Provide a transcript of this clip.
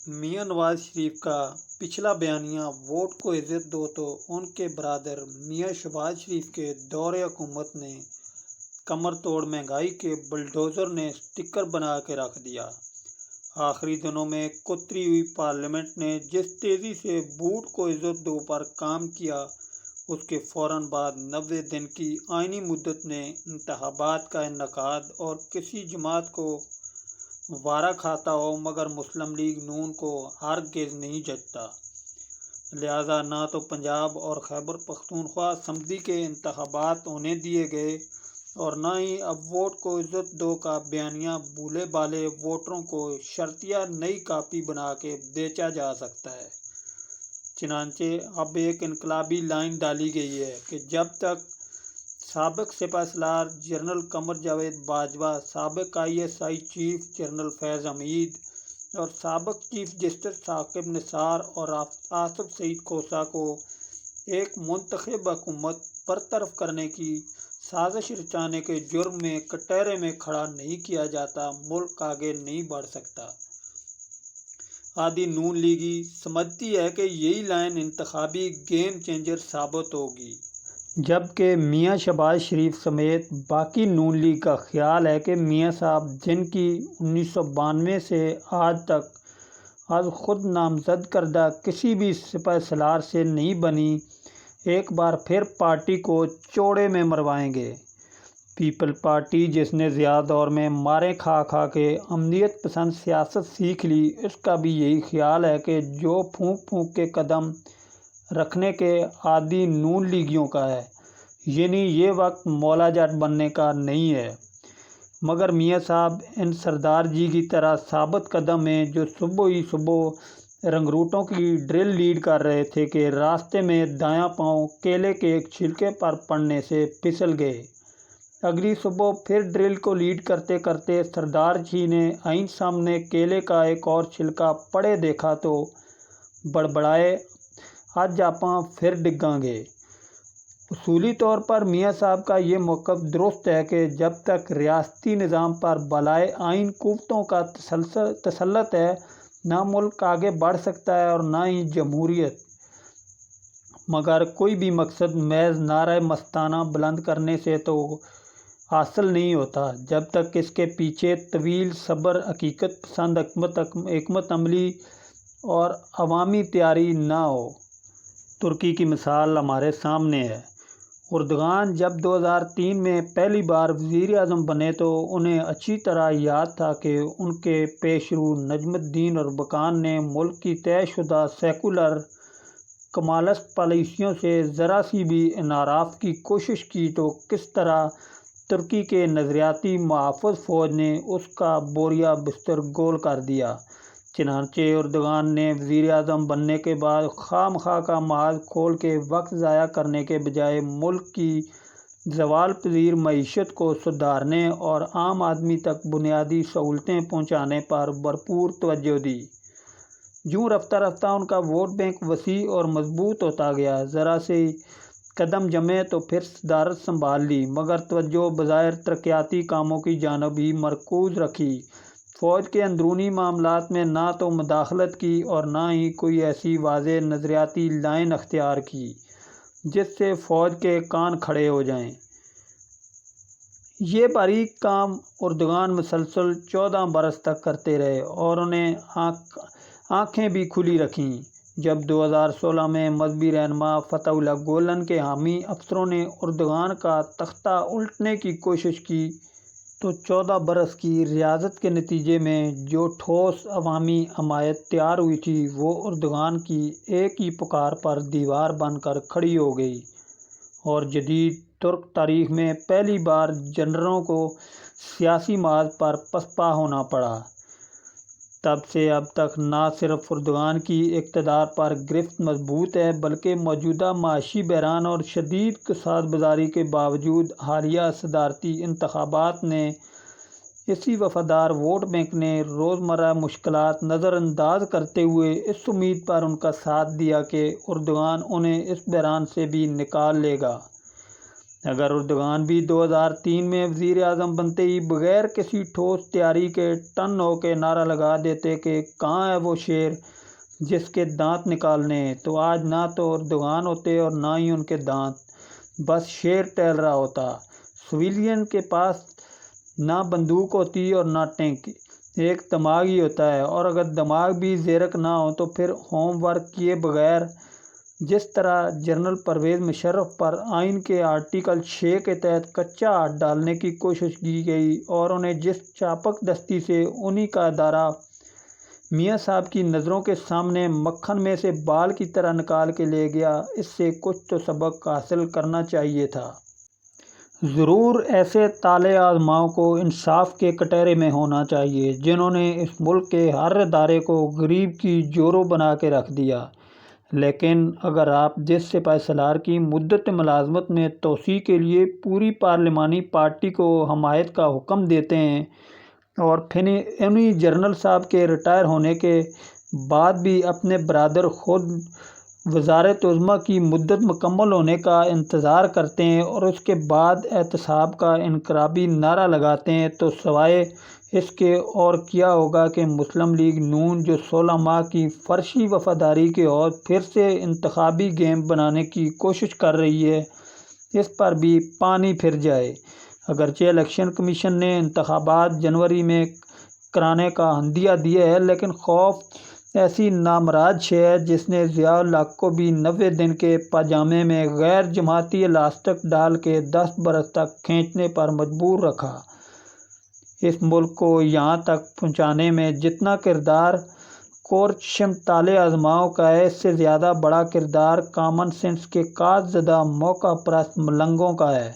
میاں نواز شریف کا پچھلا بیانیہ ووٹ کو عزت دو تو ان کے برادر میاں شہباز شریف کے دور حکومت نے کمر توڑ مہنگائی کے بلڈوزر نے سٹکر بنا کے رکھ دیا۔ آخری دنوں میں کتری ہوئی پارلیمنٹ نے جس تیزی سے ووٹ کو عزت دو پر کام کیا، اس کے فوراً بعد 90 دن کی آئینی مدت نے انتخابات کا انعقاد اور کسی جماعت کو وارا کھاتا ہو مگر مسلم لیگ نون کو ہرگز نہیں جچتا۔ لہٰذا نہ تو پنجاب اور خیبر پختونخوا اسمبلی کے انتخابات ہونے دیے گئے اور نہ ہی اب ووٹ کو عزت دو کا بیانیہ بھولے بھالے ووٹروں کو شرطیہ نئی کاپی بنا کے بیچا جا سکتا ہے۔ چنانچہ اب ایک انقلابی لائن ڈالی گئی ہے کہ جب تک سابق سپہ سالار جنرل قمر جاوید باجوہ، سابق ISI چیف جنرل فیض حمید اور سابق چیف جسٹس ثاقب نثار اور آصف سعید کھوسہ کو ایک منتخب حکومت برطرف کرنے کی سازش رچانے کے جرم میں کٹہرے میں کھڑا نہیں کیا جاتا، ملک آگے نہیں بڑھ سکتا۔ آدھی نون لیگی سمجھتی ہے کہ یہی لائن انتخابی گیم چینجر ثابت ہوگی، جبکہ میاں شہباز شریف سمیت باقی نون لیگ کا خیال ہے کہ میاں صاحب جن کی 1992 سے آج تک از خود نامزد کردہ کسی بھی سپہ سالار سے نہیں بنی، ایک بار پھر پارٹی کو چوڑے میں مروائیں گے۔ پیپل پارٹی جس نے ضیاء دور میں مارے کھا کھا کے امنیت پسند سیاست سیکھ لی، اس کا بھی یہی خیال ہے کہ جو پھونک پھونک کے قدم رکھنے کے عادی نون لیگیوں کا ہے، یعنی یہ وقت مولا جٹ بننے کا نہیں ہے۔ مگر میاں صاحب ان سردار جی کی طرح ثابت قدم ہیں جو صبح ہی صبح رنگروٹوں کی ڈرل لیڈ کر رہے تھے کہ راستے میں دایاں پاؤں کیلے کے ایک چھلکے پر پڑنے سے پھسل گئے۔ اگلی صبح پھر ڈرل کو لیڈ کرتے کرتے سردار جی نے آئین سامنے کیلے کا ایک اور چھلکا پڑے دیکھا تو بڑبڑائے، اج آپاں پھر ڈگاں گے۔ اصولی طور پر میاں صاحب کا یہ موقف درست ہے کہ جب تک ریاستی نظام پر بالائے آئین قوتوں کا تسلط ہے، نہ ملک آگے بڑھ سکتا ہے اور نہ ہی جمہوریت۔ مگر کوئی بھی مقصد محض نعرہ مستانہ بلند کرنے سے تو حاصل نہیں ہوتا جب تک اس کے پیچھے طویل صبر، حقیقت پسند حکمت عملی اور عوامی تیاری نہ ہو۔ ترکی کی مثال ہمارے سامنے ہے۔ اردغان جب 2003 میں پہلی بار وزیر اعظم بنے تو انہیں اچھی طرح یاد تھا کہ ان کے پیش رو نجم الدین اربکان نے ملک کی طے شدہ سیکولر کمالسٹ پالیسیوں سے ذرا سی بھی انحراف کی کوشش کی تو کس طرح ترکی کے نظریاتی محافظ فوج نے اس کا بوریا بستر گول کر دیا۔ چنانچہ اردغان نے وزیر اعظم بننے کے بعد خواہ مخواہ کا محاذ کھول کے وقت ضائع کرنے کے بجائے ملک کی زوال پذیر معیشت کو سدھارنے اور عام آدمی تک بنیادی سہولتیں پہنچانے پر بھرپور توجہ دی۔ یوں رفتہ رفتہ ان کا ووٹ بینک وسیع اور مضبوط ہوتا گیا۔ ذرا سے قدم جمے تو پھر صدارت سنبھال لی، مگر توجہ بظاہر ترقیاتی کاموں کی جانب ہی مرکوز رکھی۔ فوج کے اندرونی معاملات میں نہ تو مداخلت کی اور نہ ہی کوئی ایسی واضح نظریاتی لائن اختیار کی جس سے فوج کے کان کھڑے ہو جائیں۔ یہ باریک کام اردغان مسلسل 14 برس تک کرتے رہے اور انہیں آنکھیں بھی کھلی رکھیں۔ جب 2016 میں مذہبی رہنما فتح اللہ گولن کے حامی افسروں نے اردغان کا تختہ الٹنے کی کوشش کی تو 14 برس کی ریاضت کے نتیجے میں جو ٹھوس عوامی حمایت تیار ہوئی تھی وہ اردغان کی ایک ہی پکار پر دیوار بن کر کھڑی ہو گئی اور جدید ترک تاریخ میں پہلی بار جنرلوں کو سیاسی محاذ پر پسپا ہونا پڑا۔ تب سے اب تک نہ صرف اردغان کی اقتدار پر گرفت مضبوط ہے بلکہ موجودہ معاشی بحران اور شدید کساد بازاری کے باوجود حالیہ صدارتی انتخابات نے اسی وفادار ووٹ بینک نے روزمرہ مشکلات نظر انداز کرتے ہوئے اس امید پر ان کا ساتھ دیا کہ اردغان انہیں اس بحران سے بھی نکال لے گا۔ اگر اردگان بھی 2003 میں وزیر اعظم بنتے ہی بغیر کسی ٹھوس تیاری کے ٹن ہو کے نعرہ لگا دیتے کہ کہاں ہے وہ شیر جس کے دانت نکالنے ہیں، تو آج نہ تو اردگان ہوتے اور نہ ہی ان کے دانت، بس شیر ٹہل رہا ہوتا۔ سویلین کے پاس نہ بندوق ہوتی اور نہ ٹینک، ایک دماغ ہی ہوتا ہے، اور اگر دماغ بھی زیرک نہ ہو تو پھر ہوم ورک کیے بغیر جس طرح جنرل پرویز مشرف پر آئین کے آرٹیکل 6 کے تحت کچا ہاتھ ڈالنے کی کوشش کی گئی اور انہیں جس چاپک دستی سے انہی کا ادارہ میاں صاحب کی نظروں کے سامنے مکھن میں سے بال کی طرح نکال کے لے گیا، اس سے کچھ تو سبق حاصل کرنا چاہیے تھا۔ ضرور ایسے طالع آزماؤں کو انصاف کے کٹہرے میں ہونا چاہیے جنہوں نے اس ملک کے ہر ادارے کو غریب کی جورو بنا کے رکھ دیا، لیکن اگر آپ جس سپہ سالار کی مدت ملازمت میں توسیع کے لیے پوری پارلیمانی پارٹی کو حمایت کا حکم دیتے ہیں اور پھر انہی جنرل صاحب کے ریٹائر ہونے کے بعد بھی اپنے برادر خود وزارت عظمیٰ کی مدت مکمل ہونے کا انتظار کرتے ہیں اور اس کے بعد احتساب کا انقلابی نعرہ لگاتے ہیں، تو سوائے اس کے اور کیا ہوگا کہ مسلم لیگ نون جو 16 ماہ کی فرشی وفاداری کے عوض پھر سے انتخابی گیم بنانے کی کوشش کر رہی ہے، اس پر بھی پانی پھر جائے۔ اگرچہ الیکشن کمیشن نے انتخابات جنوری میں کرانے کا عندیہ دیا ہے، لیکن خوف ایسی نامراد شے ہے جس نے ضیاء الحق کو بھی 90 دن کے پاجامے میں غیر جماعتی الاسٹک ڈال کے 10 برس تک کھینچنے پر مجبور رکھا۔ اس ملک کو یہاں تک پہنچانے میں جتنا کردار کورچشم طالع آزماؤں کا ہے، اس سے زیادہ بڑا کردار کامن سینس کے قاصد زدہ موقع پرست ملنگوں کا ہے۔